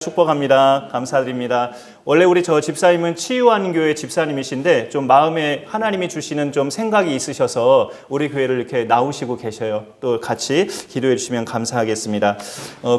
축복합니다. 감사드립니다. 원래 우리 저 집사님은 치유하는 교회 집사님이신데 좀 마음에 하나님이 주시는 좀 생각이 있으셔서 우리 교회를 이렇게 나오시고 계셔요. 또 같이 기도해 주시면 감사하겠습니다.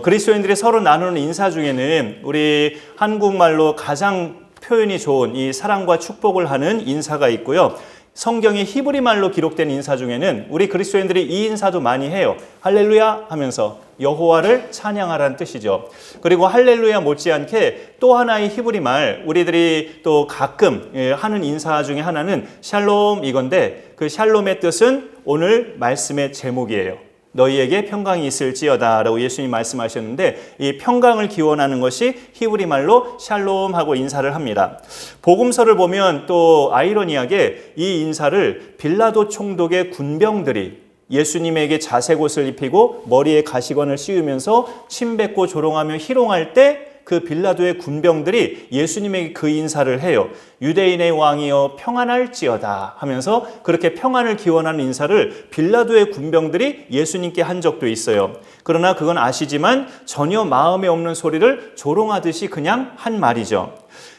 그리스도인들이 서로 나누는 인사 중에는 우리 한국말로 가장 표현이 좋은 이 사랑과 축복을 하는 인사가 있고요. 성경의 히브리 말로 기록된 인사 중에는 우리 그리스도인들이 이 인사도 많이 해요. 할렐루야 하면서 여호와를 찬양하라는 뜻이죠. 그리고 할렐루야 못지않게 또 하나의 히브리 말, 우리들이 또 가끔 하는 인사 중에 하나는 샬롬 이건데, 그 샬롬의 뜻은 오늘 말씀의 제목이에요. 너희에게 평강이 있을지어다 라고 예수님이 말씀하셨는데, 이 평강을 기원하는 것이 히브리 말로 샬롬하고 인사를 합니다. 복음서를 보면 또 아이러니하게 이 인사를 빌라도 총독의 군병들이 예수님에게 자색 옷을 입히고 머리에 가시관을 씌우면서 침 뱉고 조롱하며 희롱할 때 그 빌라도의 군병들이 예수님에게 그 인사를 해요. 유대인의 왕이여 평안할지어다 하면서 그렇게 평안을 기원하는 인사를 빌라도의 군병들이 예수님께 한 적도 있어요. 그러나 그건 아시지만 전혀 마음에 없는 소리를 조롱하듯이 그냥 한 말이죠.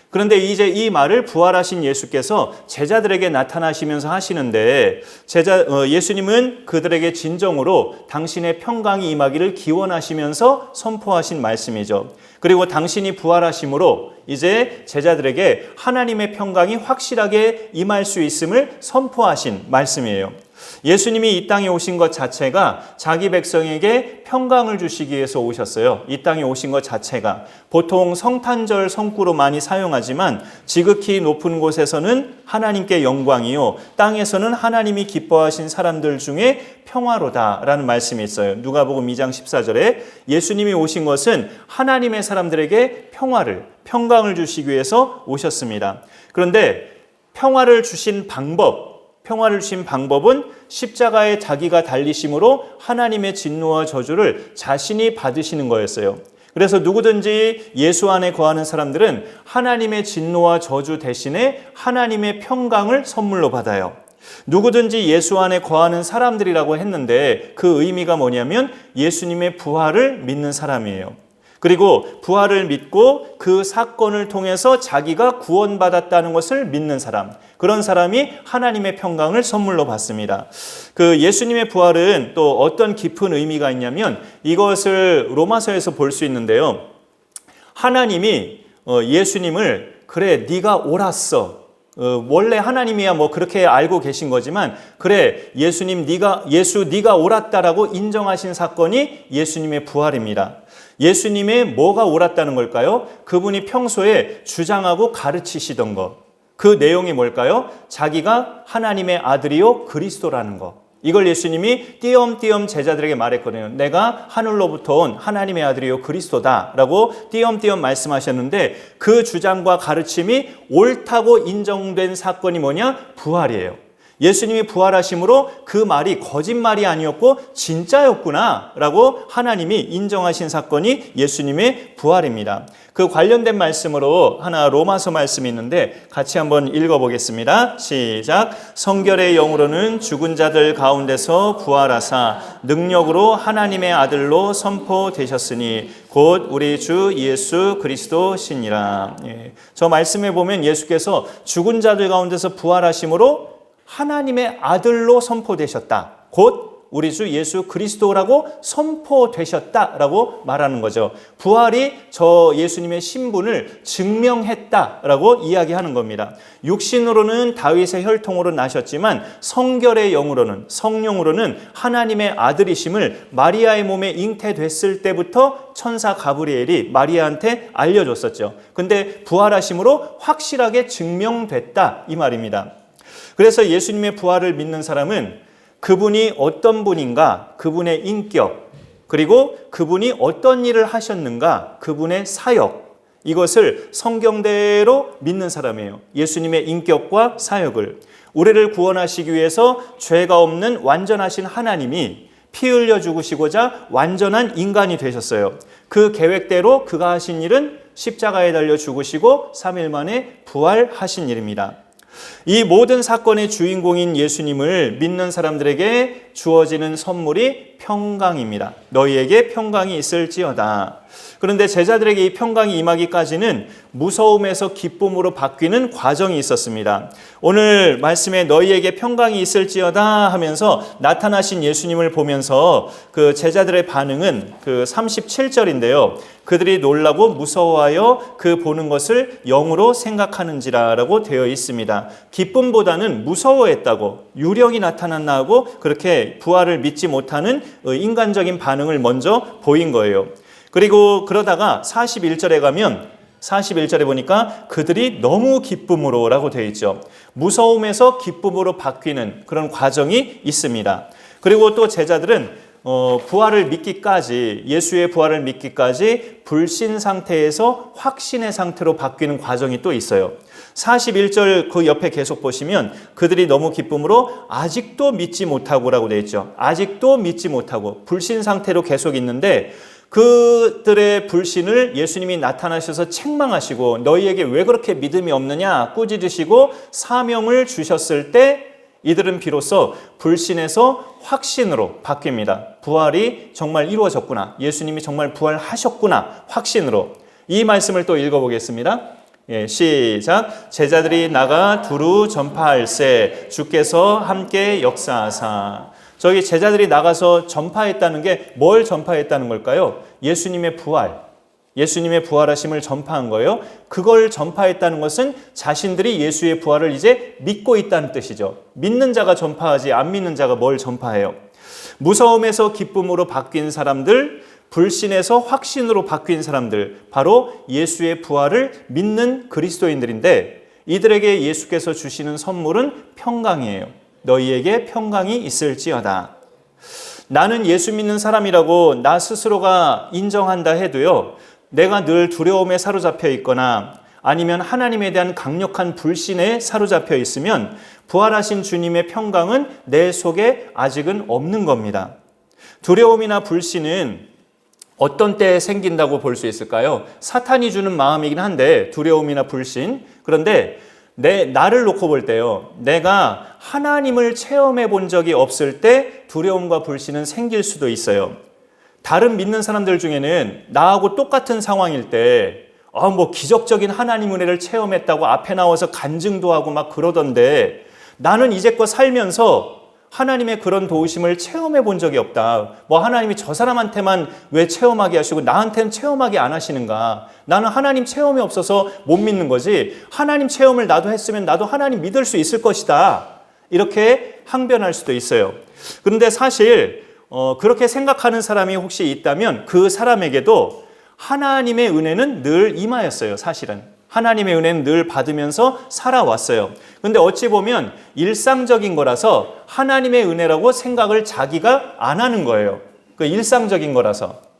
그런데 이제 이 말을 부활하신 예수께서 제자들에게 나타나시면서 하시는데, 예수님은 그들에게 진정으로 당신의 평강이 임하기를 기원하시면서 선포하신 말씀이죠. 그리고 당신이 부활하심으로 이제 제자들에게 하나님의 평강이 확실하게 임할 수 있음을 선포하신 말씀이에요. 예수님이 이 땅에 오신 것 자체가 자기 백성에게 평강을 주시기 위해서 오셨어요. 이 땅에 오신 것 자체가 보통 성탄절 성구로 많이 사용하지만 지극히 높은 곳에서는 하나님께 영광이요, 땅에서는 하나님이 기뻐하신 사람들 중에 평화로다라는 말씀이 있어요. 누가복음 2장 14절에 예수님이 오신 것은 하나님의 사람들에게 평강을 주시기 위해서 오셨습니다. 그런데 평화를 주신 방법은 십자가에 자기가 달리심으로 하나님의 진노와 저주를 자신이 받으시는 거였어요. 그래서 누구든지 예수 안에 거하는 사람들은 하나님의 진노와 저주 대신에 하나님의 평강을 선물로 받아요. 누구든지 예수 안에 거하는 사람들이라고 했는데 그 의미가 뭐냐면 예수님의 부활을 믿는 사람이에요. 그리고 부활을 믿고 그 사건을 통해서 자기가 구원받았다는 것을 믿는 사람, 그런 사람이 하나님의 평강을 선물로 받습니다. 그 예수님의 부활은 또 어떤 깊은 의미가 있냐면 이것을 로마서에서 볼 수 있는데요. 하나님이 예수님을 그래 네가 옳았어, 원래 하나님이야 뭐 그렇게 알고 계신 거지만 그래 예수 네가 옳았다라고 인정하신 사건이 예수님의 부활입니다. 예수님의 뭐가 옳았다는 걸까요? 그분이 평소에 주장하고 가르치시던 것, 그 내용이 뭘까요? 자기가 하나님의 아들이요 그리스도라는 것. 이걸 예수님이 띄엄띄엄 제자들에게 말했거든요. 내가 하늘로부터 온 하나님의 아들이요 그리스도다라고 띄엄띄엄 말씀하셨는데, 그 주장과 가르침이 옳다고 인정된 사건이 뭐냐? 부활이에요. 예수님이 부활하심으로 그 말이 거짓말이 아니었고 진짜였구나 라고 하나님이 인정하신 사건이 예수님의 부활입니다. 그 관련된 말씀으로 하나 로마서 말씀이 있는데 같이 한번 읽어보겠습니다. 시작. 성결의 영으로는 죽은 자들 가운데서 부활하사 능력으로 하나님의 아들로 선포되셨으니 곧 우리 주 예수 그리스도시니라. 저 말씀에 보면 예수께서 죽은 자들 가운데서 부활하심으로 하나님의 아들로 선포되셨다. 곧 우리 주 예수 그리스도라고 선포되셨다라고 말하는 거죠. 부활이 저 예수님의 신분을 증명했다라고 이야기하는 겁니다. 육신으로는 다윗의 혈통으로 나셨지만 성결의 영으로는, 성령으로는 하나님의 아들이심을 마리아의 몸에 잉태됐을 때부터 천사 가브리엘이 마리아한테 알려줬었죠. 근데 부활하심으로 확실하게 증명됐다 이 말입니다. 그래서 예수님의 부활을 믿는 사람은 그분이 어떤 분인가, 그분의 인격, 그리고 그분이 어떤 일을 하셨는가, 그분의 사역, 이것을 성경대로 믿는 사람이에요. 예수님의 인격과 사역을. 우리를 구원하시기 위해서 죄가 없는 완전하신 하나님이 피 흘려 죽으시고자 완전한 인간이 되셨어요. 그 계획대로 그가 하신 일은 십자가에 달려 죽으시고 3일 만에 부활하신 일입니다. 이 모든 사건의 주인공인 예수님을 믿는 사람들에게 주어지는 선물이 평강입니다. 너희에게 평강이 있을지어다. 그런데 제자들에게 이 평강이 임하기까지는 무서움에서 기쁨으로 바뀌는 과정이 있었습니다. 오늘 말씀에 너희에게 평강이 있을지어다 하면서 나타나신 예수님을 보면서 그 제자들의 반응은 그 37절인데요. 그들이 놀라고 무서워하여 그 보는 것을 영으로 생각하는지라라고 되어 있습니다. 기쁨보다는 무서워했다고, 유령이 나타났나 하고 그렇게 부활을 믿지 못하는 인간적인 반응을 먼저 보인 거예요. 그리고 그러다가 41절에 가면 41절에 보니까 그들이 너무 기쁨으로 라고 되어 있죠. 무서움에서 기쁨으로 바뀌는 그런 과정이 있습니다. 그리고 또 제자들은 부활을 믿기까지, 예수의 부활을 믿기까지 불신 상태에서 확신의 상태로 바뀌는 과정이 또 있어요. 41절 그 옆에 계속 보시면 그들이 너무 기쁨으로 아직도 믿지 못하고라고 되어 있죠. 아직도 믿지 못하고 불신 상태로 계속 있는데 그들의 불신을 예수님이 나타나셔서 책망하시고 너희에게 왜 그렇게 믿음이 없느냐 꾸짖으시고 사명을 주셨을 때 이들은 비로소 불신에서 확신으로 바뀝니다. 부활이 정말 이루어졌구나. 예수님이 정말 부활하셨구나. 확신으로. 이 말씀을 또 읽어보겠습니다. 시작. 제자들이 나가 두루 전파할세 주께서 함께 역사하사. 저기 제자들이 나가서 전파했다는 게 뭘 전파했다는 걸까요? 예수님의 부활, 예수님의 부활하심을 전파한 거예요. 그걸 전파했다는 것은 자신들이 예수의 부활을 이제 믿고 있다는 뜻이죠. 믿는 자가 전파하지 안 믿는 자가 뭘 전파해요? 무서움에서 기쁨으로 바뀐 사람들, 불신에서 확신으로 바뀐 사람들, 바로 예수의 부활을 믿는 그리스도인들인데 이들에게 예수께서 주시는 선물은 평강이에요. 너희에게 평강이 있을지어다. 나는 예수 믿는 사람이라고 나 스스로가 인정한다 해도요, 내가 늘 두려움에 사로잡혀 있거나 아니면 하나님에 대한 강력한 불신에 사로잡혀 있으면 부활하신 주님의 평강은 내 속에 아직은 없는 겁니다. 두려움이나 불신은 어떤 때 생긴다고 볼 수 있을까요? 사탄이 주는 마음이긴 한데 두려움이나 불신. 그런데 나를 놓고 볼 때요, 내가 하나님을 체험해 본 적이 없을 때 두려움과 불신은 생길 수도 있어요. 다른 믿는 사람들 중에는 나하고 똑같은 상황일 때 기적적인 하나님 은혜를 체험했다고 앞에 나와서 간증도 하고 막 그러던데 나는 이제껏 살면서 하나님의 그런 도우심을 체험해 본 적이 없다. 하나님이 저 사람한테만 왜 체험하게 하시고 나한테는 체험하게 안 하시는가? 나는 하나님 체험이 없어서 못 믿는 거지. 하나님 체험을 나도 했으면 나도 하나님 믿을 수 있을 것이다. 이렇게 항변할 수도 있어요. 그런데 사실 그렇게 생각하는 사람이 혹시 있다면 그 사람에게도 하나님의 은혜는 늘 임하였어요. 사실은. 하나님의 은혜는 늘 받으면서 살아왔어요. 그런데 어찌 보면 일상적인 거라서 하나님의 은혜라고 생각을 자기가 안 하는 거예요. 그 일상적인 거라서.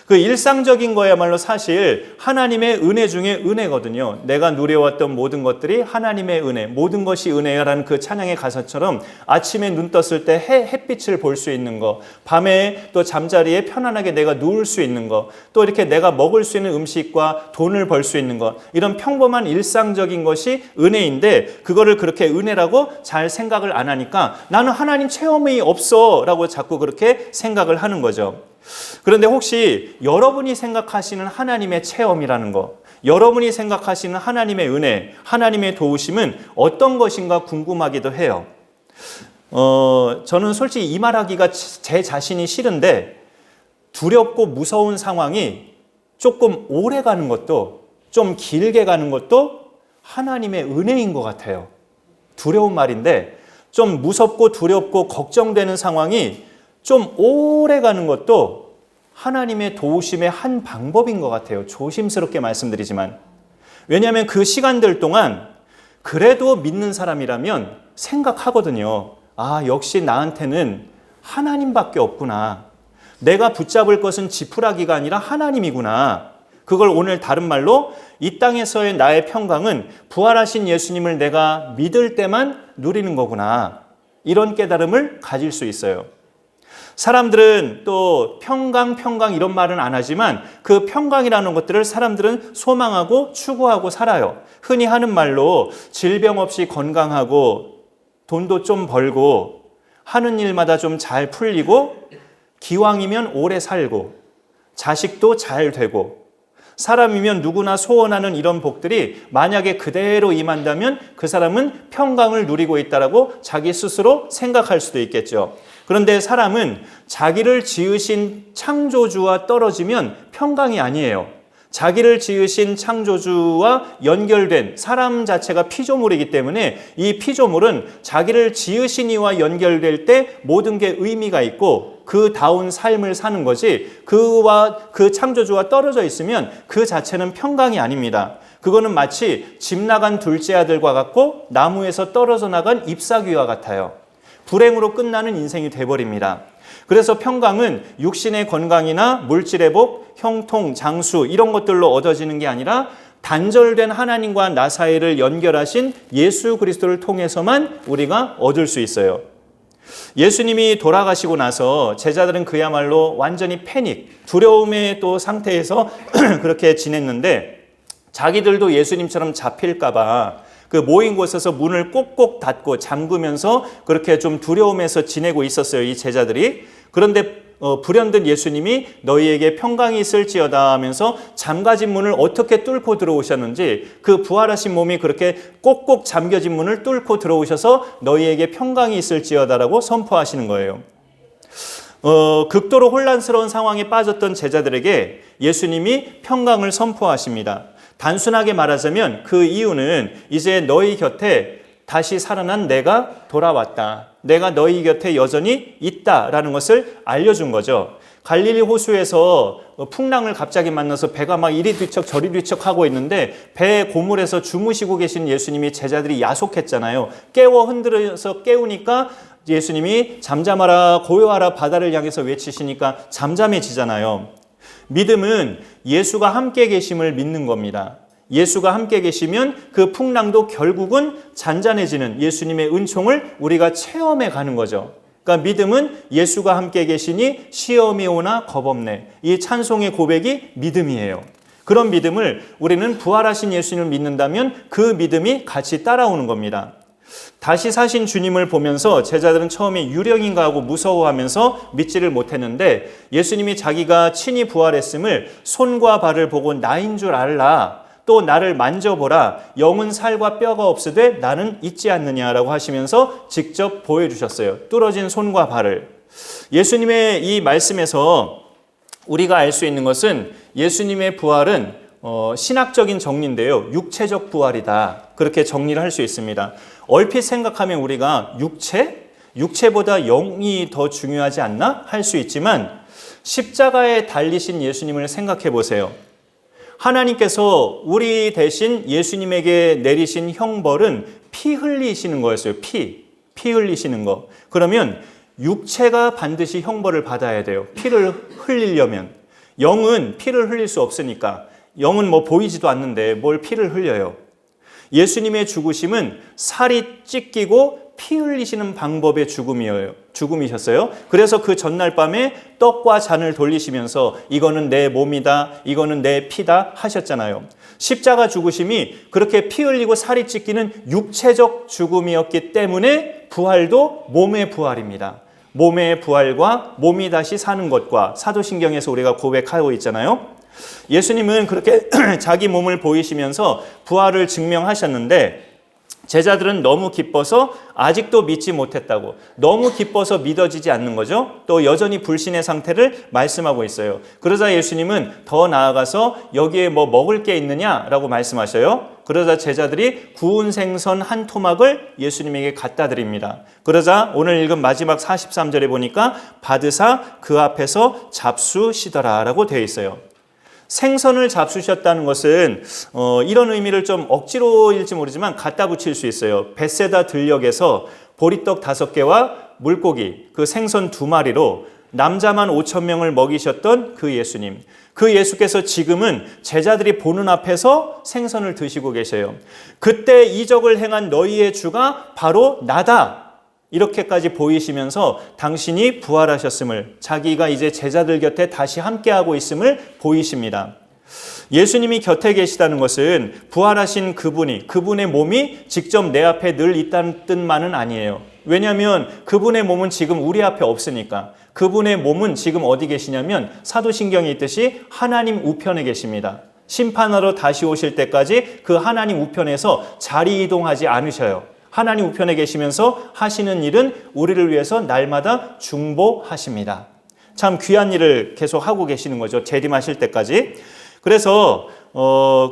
그 일상적인 거야말로 사실 하나님의 은혜 중에 은혜거든요. 내가 누려왔던 모든 것들이 하나님의 은혜, 모든 것이 은혜라는 그 찬양의 가사처럼 아침에 눈 떴을 때 햇빛을 볼 수 있는 거, 밤에 또 잠자리에 편안하게 내가 누울 수 있는 거, 또 이렇게 내가 먹을 수 있는 음식과 돈을 벌 수 있는 거, 이런 평범한 일상적인 것이 은혜인데 그거를 그렇게 은혜라고 잘 생각을 안 하니까 나는 하나님 체험이 없어 라고 자꾸 그렇게 생각을 하는 거죠. 그런데 혹시 여러분이 생각하시는 하나님의 체험이라는 거, 여러분이 생각하시는 하나님의 은혜, 하나님의 도우심은 어떤 것인가 궁금하기도 해요. 저는 솔직히 이 말하기가 제 자신이 싫은데 두렵고 무서운 상황이 조금 오래 가는 것도 좀 길게 가는 것도 하나님의 은혜인 것 같아요. 두려운 말인데 좀 무섭고 두렵고 걱정되는 상황이 좀 오래 가는 것도 하나님의 도우심의 한 방법인 것 같아요. 조심스럽게 말씀드리지만. 왜냐하면 그 시간들 동안 그래도 믿는 사람이라면 생각하거든요. 역시 나한테는 하나님밖에 없구나. 내가 붙잡을 것은 지푸라기가 아니라 하나님이구나. 그걸 오늘 다른 말로 이 땅에서의 나의 평강은 부활하신 예수님을 내가 믿을 때만 누리는 거구나. 이런 깨달음을 가질 수 있어요. 사람들은 또 평강 이런 말은 안 하지만 그 평강이라는 것들을 사람들은 소망하고 추구하고 살아요. 흔히 하는 말로 질병 없이 건강하고 돈도 좀 벌고 하는 일마다 좀 잘 풀리고 기왕이면 오래 살고 자식도 잘 되고 사람이면 누구나 소원하는 이런 복들이 만약에 그대로 임한다면 그 사람은 평강을 누리고 있다라고 자기 스스로 생각할 수도 있겠죠. 그런데 사람은 자기를 지으신 창조주와 떨어지면 평강이 아니에요. 자기를 지으신 창조주와 연결된 사람 자체가 피조물이기 때문에 이 피조물은 자기를 지으신 이와 연결될 때 모든 게 의미가 있고 그다운 삶을 사는 거지, 그와 그 창조주와 떨어져 있으면 그 자체는 평강이 아닙니다. 그거는 마치 집 나간 둘째 아들과 같고 나무에서 떨어져 나간 잎사귀와 같아요. 불행으로 끝나는 인생이 돼버립니다. 그래서 평강은 육신의 건강이나 물질의 복, 형통, 장수 이런 것들로 얻어지는 게 아니라 단절된 하나님과 나 사이를 연결하신 예수 그리스도를 통해서만 우리가 얻을 수 있어요. 예수님이 돌아가시고 나서 제자들은 그야말로 완전히 패닉, 두려움의 또 상태에서 그렇게 지냈는데 자기들도 예수님처럼 잡힐까 봐 그 모인 곳에서 문을 꼭꼭 닫고 잠그면서 그렇게 좀 두려움에서 지내고 있었어요, 이 제자들이. 그런데 불현듯 예수님이 너희에게 평강이 있을지어다 하면서 잠가진 문을 어떻게 뚫고 들어오셨는지, 그 부활하신 몸이 그렇게 꼭꼭 잠겨진 문을 뚫고 들어오셔서 너희에게 평강이 있을지어다라고 선포하시는 거예요. 극도로 혼란스러운 상황에 빠졌던 제자들에게 예수님이 평강을 선포하십니다. 단순하게 말하자면 그 이유는 이제 너희 곁에 다시 살아난 내가 돌아왔다. 내가 너희 곁에 여전히 있다라는 것을 알려준 거죠. 갈릴리 호수에서 풍랑을 갑자기 만나서 배가 막 이리 뒤척 저리 뒤척 하고 있는데 배 고물에서 주무시고 계신 예수님이 제자들이 야속했잖아요. 깨워 흔들어서 깨우니까 예수님이 잠잠하라 고요하라 바다를 향해서 외치시니까 잠잠해지잖아요. 믿음은 예수가 함께 계심을 믿는 겁니다. 예수가 함께 계시면 그 풍랑도 결국은 잔잔해지는 예수님의 은총을 우리가 체험해 가는 거죠. 그러니까 믿음은 예수가 함께 계시니 시험이 오나 겁없네. 이 찬송의 고백이 믿음이에요. 그런 믿음을 우리는 부활하신 예수님을 믿는다면 그 믿음이 같이 따라오는 겁니다. 다시 사신 주님을 보면서 제자들은 처음에 유령인가 하고 무서워하면서 믿지를 못했는데 예수님이 자기가 친히 부활했음을 손과 발을 보고 나인 줄 알라, 또 나를 만져보라, 영은 살과 뼈가 없으되 나는 있지 않느냐라고 하시면서 직접 보여주셨어요. 뚫어진 손과 발을. 예수님의 이 말씀에서 우리가 알 수 있는 것은 예수님의 부활은 신학적인 정리인데요. 육체적 부활이다. 그렇게 정리를 할 수 있습니다. 얼핏 생각하면 우리가 육체보다 영이 더 중요하지 않나? 할 수 있지만 십자가에 달리신 예수님을 생각해 보세요. 하나님께서 우리 대신 예수님에게 내리신 형벌은 피 흘리시는 거였어요. 피 흘리시는 거. 그러면 육체가 반드시 형벌을 받아야 돼요. 피를 흘리려면. 영은 피를 흘릴 수 없으니까. 영은 뭐 보이지도 않는데 뭘 피를 흘려요. 예수님의 죽으심은 살이 찢기고 피 흘리시는 방법의 죽음이셨어요. 그래서 그 전날 밤에 떡과 잔을 돌리시면서 이거는 내 몸이다, 이거는 내 피다 하셨잖아요. 십자가 죽으심이 그렇게 피 흘리고 살이 찢기는 육체적 죽음이었기 때문에 부활도 몸의 부활입니다. 몸의 부활과 몸이 다시 사는 것과 사도신경에서 우리가 고백하고 있잖아요. 예수님은 그렇게 자기 몸을 보이시면서 부활을 증명하셨는데 제자들은 너무 기뻐서 아직도 믿지 못했다고, 너무 기뻐서 믿어지지 않는 거죠. 또 여전히 불신의 상태를 말씀하고 있어요. 그러자 예수님은 더 나아가서 여기에 뭐 먹을 게 있느냐라고 말씀하셔요. 그러자 제자들이 구운 생선 한 토막을 예수님에게 갖다 드립니다. 그러자 오늘 읽은 마지막 43절에 보니까 받으사 그 앞에서 잡수시더라라고 되어 있어요. 생선을 잡수셨다는 것은 이런 의미를 좀 억지로일지 모르지만 갖다 붙일 수 있어요. 벳세다 들녘에서 보리떡 5개와 물고기 그 생선 2마리로 남자만 5,000명을 먹이셨던 그 예수님. 그 예수께서 지금은 제자들이 보는 앞에서 생선을 드시고 계세요. 그때 이적을 행한 너희의 주가 바로 나다. 이렇게까지 보이시면서 당신이 부활하셨음을, 자기가 이제 제자들 곁에 다시 함께하고 있음을 보이십니다. 예수님이 곁에 계시다는 것은 부활하신 그분의 몸이 직접 내 앞에 늘 있다는 뜻만은 아니에요. 왜냐하면 그분의 몸은 지금 우리 앞에 없으니까. 그분의 몸은 지금 어디 계시냐면 사도신경에 있듯이 하나님 우편에 계십니다. 심판하러 다시 오실 때까지 그 하나님 우편에서 자리 이동하지 않으셔요. 하나님 우편에 계시면서 하시는 일은 우리를 위해서 날마다 중보하십니다. 참 귀한 일을 계속 하고 계시는 거죠. 재림하실 때까지. 그래서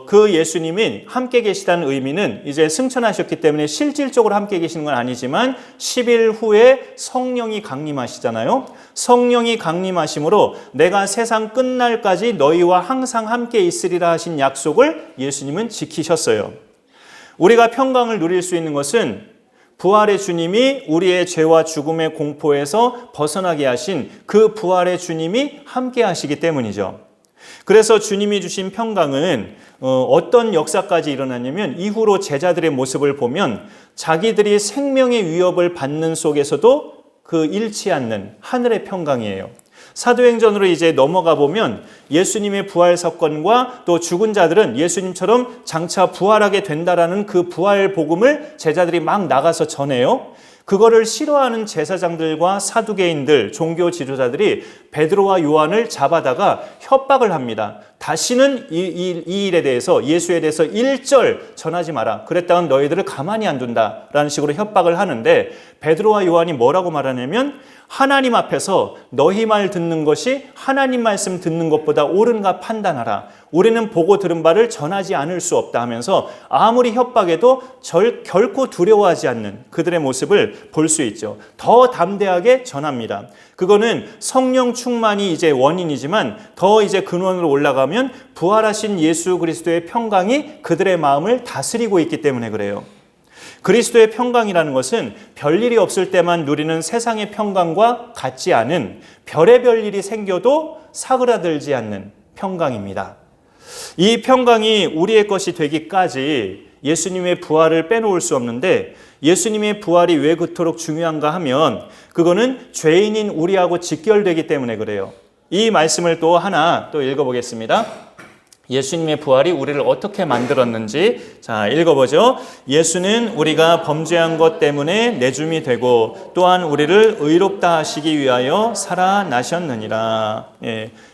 그 예수님이 함께 계시다는 의미는 이제 승천하셨기 때문에 실질적으로 함께 계시는 건 아니지만 10일 후에 성령이 강림하시잖아요. 성령이 강림하심으로 내가 세상 끝날까지 너희와 항상 함께 있으리라 하신 약속을 예수님은 지키셨어요. 우리가 평강을 누릴 수 있는 것은 부활의 주님이 우리의 죄와 죽음의 공포에서 벗어나게 하신 그 부활의 주님이 함께 하시기 때문이죠. 그래서 주님이 주신 평강은 어떤 역사까지 일어나냐면 이후로 제자들의 모습을 보면 자기들이 생명의 위협을 받는 속에서도 그 잃지 않는 하늘의 평강이에요. 사도행전으로 이제 넘어가 보면 예수님의 부활 사건과 또 죽은 자들은 예수님처럼 장차 부활하게 된다라는 그 부활 복음을 제자들이 막 나가서 전해요. 그거를 싫어하는 제사장들과 사두개인들, 종교 지도자들이 베드로와 요한을 잡아다가 협박을 합니다. 다시는 이 일에 대해서, 예수에 대해서 일절 전하지 마라. 그랬다간 너희들을 가만히 안 둔다라는 식으로 협박을 하는데 베드로와 요한이 뭐라고 말하냐면 하나님 앞에서 너희 말 듣는 것이 하나님 말씀 듣는 것보다 옳은가 판단하라. 우리는 보고 들은 바를 전하지 않을 수 없다 하면서 아무리 협박해도 결코 두려워하지 않는 그들의 모습을 볼 수 있죠. 더 담대하게 전합니다. 그거는 성령 충만이 이제 원인이지만 더 이제 근원으로 올라가면 부활하신 예수 그리스도의 평강이 그들의 마음을 다스리고 있기 때문에 그래요. 그리스도의 평강이라는 것은 별일이 없을 때만 누리는 세상의 평강과 같지 않은 별의별 일이 생겨도 사그라들지 않는 평강입니다. 이 평강이 우리의 것이 되기까지 예수님의 부활을 빼놓을 수 없는데 예수님의 부활이 왜 그토록 중요한가 하면 그거는 죄인인 우리하고 직결되기 때문에 그래요. 이 말씀을 또 하나 또 읽어보겠습니다. 예수님의 부활이 우리를 어떻게 만들었는지 자 읽어보죠. 예수는 우리가 범죄한 것 때문에 내줌이 되고 또한 우리를 의롭다 하시기 위하여 살아나셨느니라.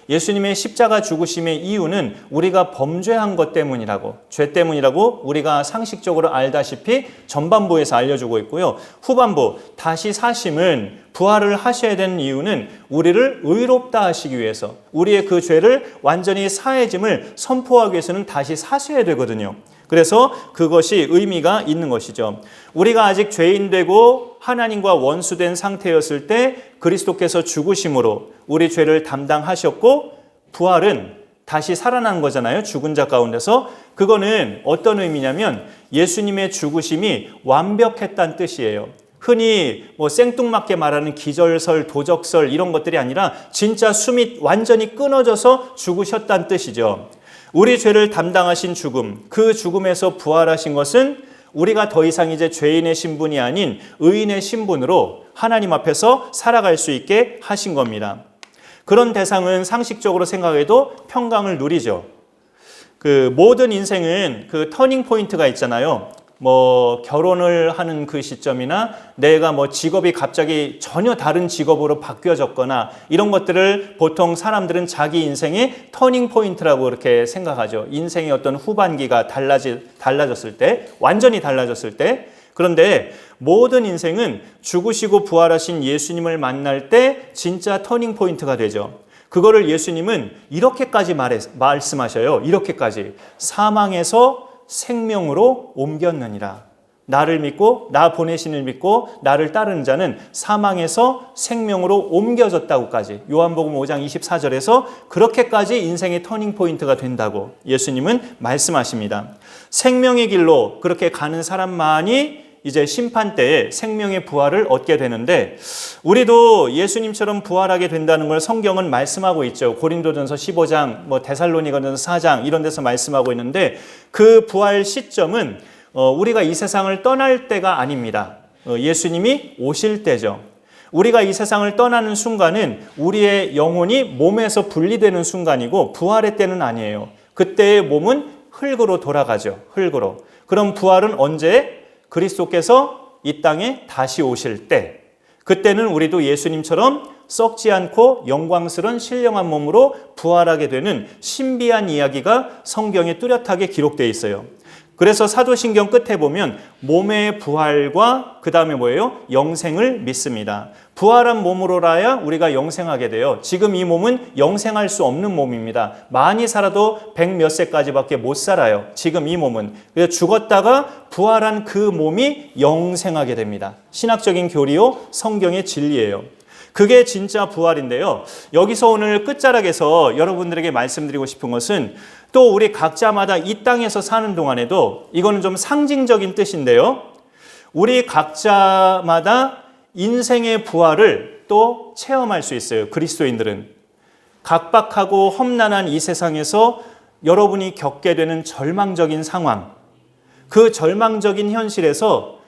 예수님의 십자가 죽으심의 이유는 우리가 범죄한 것 때문이라고, 죄 때문이라고 우리가 상식적으로 알다시피 전반부에서 알려주고 있고요. 후반부 다시 사심은 부활을 하셔야 되는 이유는 우리를 의롭다 하시기 위해서, 우리의 그 죄를 완전히 사해짐을 선포하기 위해서는 다시 사셔야 되거든요. 그래서 그것이 의미가 있는 것이죠. 우리가 아직 죄인 되고 하나님과 원수된 상태였을 때 그리스도께서 죽으심으로 우리 죄를 담당하셨고 부활은 다시 살아난 거잖아요. 죽은 자 가운데서. 그거는 어떤 의미냐면 예수님의 죽으심이 완벽했다는 뜻이에요. 흔히 생뚱맞게 말하는 기절설, 도적설 이런 것들이 아니라 진짜 숨이 완전히 끊어져서 죽으셨다는 뜻이죠. 우리 죄를 담당하신 죽음, 그 죽음에서 부활하신 것은 우리가 더 이상 이제 죄인의 신분이 아닌 의인의 신분으로 하나님 앞에서 살아갈 수 있게 하신 겁니다. 그런 대상은 상식적으로 생각해도 평강을 누리죠. 그 모든 인생은 그 터닝 포인트가 있잖아요. 결혼을 하는 그 시점이나 내가 직업이 갑자기 전혀 다른 직업으로 바뀌어졌거나 이런 것들을 보통 사람들은 자기 인생의 터닝 포인트라고 이렇게 생각하죠. 인생의 어떤 후반기가 달라졌을 때, 완전히 달라졌을 때. 그런데 모든 인생은 죽으시고 부활하신 예수님을 만날 때 진짜 터닝 포인트가 되죠. 그거를 예수님은 이렇게까지 말씀하셔요. 이렇게까지. 사망에서 생명으로 옮겼느니라. 나를 믿고 나 보내신을 믿고 나를 따르는 자는 사망에서 생명으로 옮겨졌다고까지 요한복음 5장 24절에서 그렇게까지 인생의 터닝포인트가 된다고 예수님은 말씀하십니다. 생명의 길로 그렇게 가는 사람만이 이제 심판 때에 생명의 부활을 얻게 되는데 우리도 예수님처럼 부활하게 된다는 걸 성경은 말씀하고 있죠. 고린도전서 15장, 데살로니가전서 4장 이런 데서 말씀하고 있는데 그 부활 시점은 우리가 이 세상을 떠날 때가 아닙니다. 예수님이 오실 때죠. 우리가 이 세상을 떠나는 순간은 우리의 영혼이 몸에서 분리되는 순간이고 부활의 때는 아니에요. 그때의 몸은 흙으로 돌아가죠. 흙으로. 그럼 부활은 언제? 그리스도께서 이 땅에 다시 오실 때, 그때는 우리도 예수님처럼 썩지 않고 영광스러운 신령한 몸으로 부활하게 되는 신비한 이야기가 성경에 뚜렷하게 기록되어 있어요. 그래서 사도신경 끝에 보면 몸의 부활과 그 다음에 뭐예요? 영생을 믿습니다. 부활한 몸으로라야 우리가 영생하게 돼요. 지금 이 몸은 영생할 수 없는 몸입니다. 많이 살아도 100몇 세까지밖에 못 살아요. 지금 이 몸은. 그래서 죽었다가 부활한 그 몸이 영생하게 됩니다. 신학적인 교리요, 성경의 진리예요. 그게 진짜 부활인데요. 여기서 오늘 끝자락에서 여러분들에게 말씀드리고 싶은 것은 또 우리 각자마다 이 땅에서 사는 동안에도 이거는 좀 상징적인 뜻인데요. 우리 각자마다 인생의 부활을 또 체험할 수 있어요. 그리스도인들은. 각박하고 험난한 이 세상에서 여러분이 겪게 되는 절망적인 상황, 그 절망적인 현실에서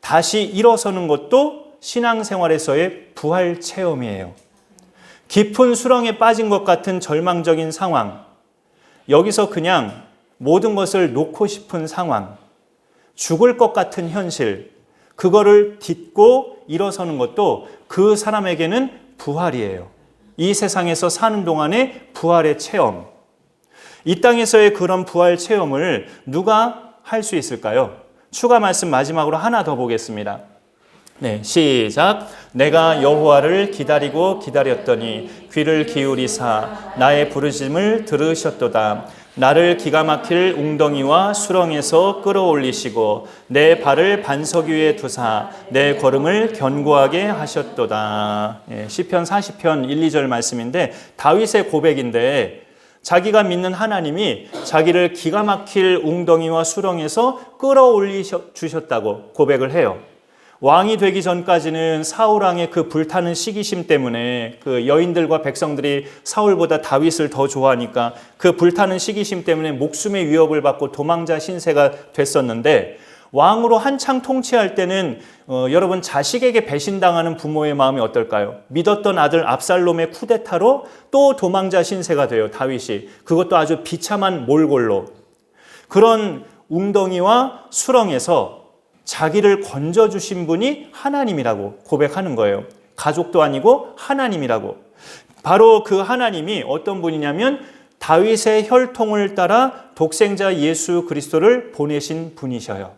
다시 일어서는 것도 신앙생활에서의 부활 체험이에요. 깊은 수렁에 빠진 것 같은 절망적인 상황, 여기서 그냥 모든 것을 놓고 싶은 상황, 죽을 것 같은 현실, 그거를 딛고 일어서는 것도 그 사람에게는 부활이에요. 이 세상에서 사는 동안의 부활의 체험. 이 땅에서의 그런 부활 체험을 누가 할 수 있을까요? 추가 말씀 마지막으로 하나 더 보겠습니다. 네, 시작. 내가 여호와를 기다리고 기다렸더니 귀를 기울이사 나의 부르짖음을 들으셨도다. 나를 기가 막힐 웅덩이와 수렁에서 끌어올리시고 내 발을 반석 위에 두사 내 걸음을 견고하게 하셨도다. 시편 40편 1, 2절 말씀인데 다윗의 고백인데 자기가 믿는 하나님이 자기를 기가 막힐 웅덩이와 수렁에서 끌어올리셨다고 고백을 해요. 왕이 되기 전까지는 사울왕의 그 불타는 시기심 때문에 그 여인들과 백성들이 사울보다 다윗을 더 좋아하니까 그 불타는 시기심 때문에 목숨의 위협을 받고 도망자 신세가 됐었는데 왕으로 한창 통치할 때는 여러분 자식에게 배신당하는 부모의 마음이 어떨까요? 믿었던 아들 압살롬의 쿠데타로 또 도망자 신세가 돼요. 다윗이. 그것도 아주 비참한 몰골로. 그런 웅덩이와 수렁에서 자기를 건져주신 분이 하나님이라고 고백하는 거예요. 가족도 아니고 하나님이라고. 바로 그 하나님이 어떤 분이냐면 다윗의 혈통을 따라 독생자 예수 그리스도를 보내신 분이셔요.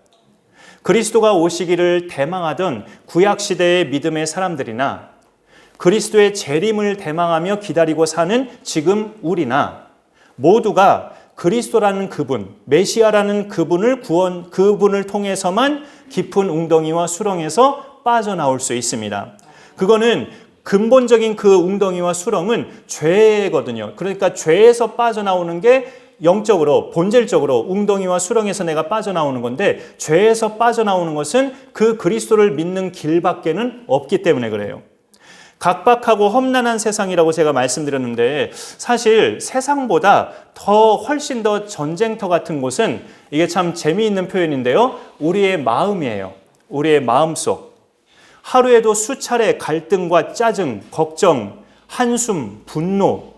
그리스도가 오시기를 대망하던 구약시대의 믿음의 사람들이나 그리스도의 재림을 대망하며 기다리고 사는 지금 우리나 모두가 그리스도라는 그분, 메시아라는 그분을 통해서만 깊은 웅덩이와 수렁에서 빠져나올 수 있습니다. 그거는 근본적인 그 웅덩이와 수렁은 죄거든요. 그러니까 죄에서 빠져나오는 게 영적으로, 본질적으로 웅덩이와 수렁에서 내가 빠져나오는 건데 죄에서 빠져나오는 것은 그 그리스도를 믿는 길밖에는 없기 때문에 그래요. 각박하고 험난한 세상이라고 제가 말씀드렸는데 사실 세상보다 훨씬 더 전쟁터 같은 곳은 이게 참 재미있는 표현인데요. 우리의 마음이에요. 우리의 마음속. 하루에도 수차례 갈등과 짜증, 걱정, 한숨, 분노,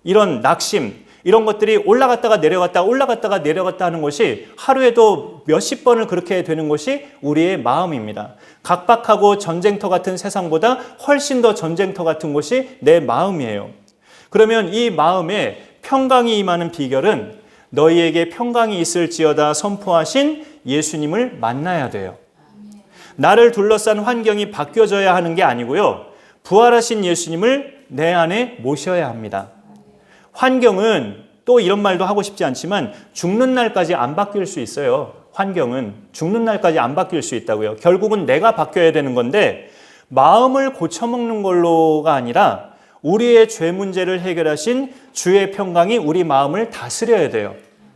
이런 낙심, 이런 것들이 올라갔다가 내려갔다 하는 것이 하루에도 몇십 번을 그렇게 되는 것이 우리의 마음입니다. 각박하고 전쟁터 같은 세상보다 훨씬 더 전쟁터 같은 것이 내 마음이에요. 그러면 이 마음에 평강이 임하는 비결은 너희에게 평강이 있을지어다 선포하신 예수님을 만나야 돼요. 나를 둘러싼 환경이 바뀌어져야 하는 게 아니고요. 부활하신 예수님을 내 안에 모셔야 합니다. 환경은 또 이런 말도 하고 싶지 않지만 죽는 날까지 안 바뀔 수 있어요. 환경은 죽는 날까지 안 바뀔 수 있다고요. 결국은 내가 바뀌어야 되는 건데 마음을 고쳐먹는 걸로가 아니라 우리의 죄 문제를 해결하신 주의 평강이 우리 마음을 다스려야 돼요.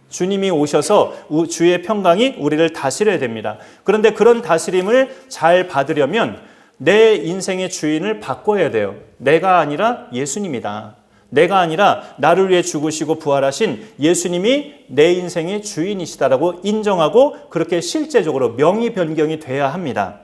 주님이 오셔서 주의 평강이 우리를 다스려야 됩니다. 그런데 그런 다스림을 잘 받으려면 내 인생의 주인을 바꿔야 돼요. 내가 아니라 예수님이다. 내가 아니라 나를 위해 죽으시고 부활하신 예수님이 내 인생의 주인이시다라고 인정하고 그렇게 실제적으로 명의 변경이 돼야 합니다.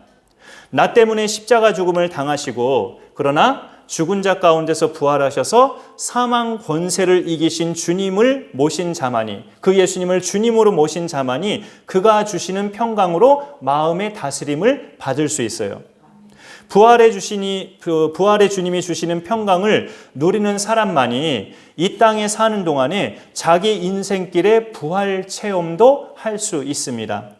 나 때문에 십자가 죽음을 당하시고 그러나 죽은 자 가운데서 부활하셔서 사망 권세를 이기신 주님을 모신 자만이, 그 예수님을 주님으로 모신 자만이 그가 주시는 평강으로 마음의 다스림을 받을 수 있어요. 부활의 주님이 주시는 평강을 누리는 사람만이 이 땅에 사는 동안에 자기 인생길의 부활 체험도 할 수 있습니다.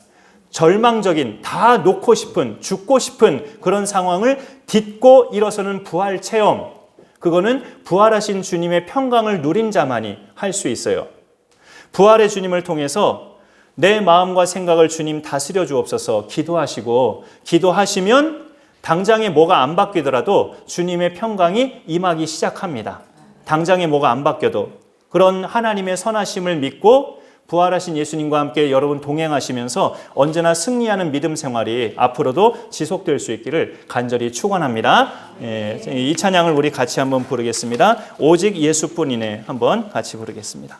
절망적인, 다 놓고 싶은, 죽고 싶은 그런 상황을 딛고 일어서는 부활 체험, 그거는 부활하신 주님의 평강을 누린 자만이 할 수 있어요. 부활의 주님을 통해서 내 마음과 생각을 주님 다스려 주옵소서 기도하시고, 기도하시면 당장에 뭐가 안 바뀌더라도 주님의 평강이 임하기 시작합니다. 당장에 뭐가 안 바뀌어도 그런 하나님의 선하심을 믿고 부활하신 예수님과 함께 여러분 동행하시면서 언제나 승리하는 믿음 생활이 앞으로도 지속될 수 있기를 간절히 축원합니다. 이 찬양을 우리 같이 한번 부르겠습니다. 오직 예수뿐이네. 한번 같이 부르겠습니다.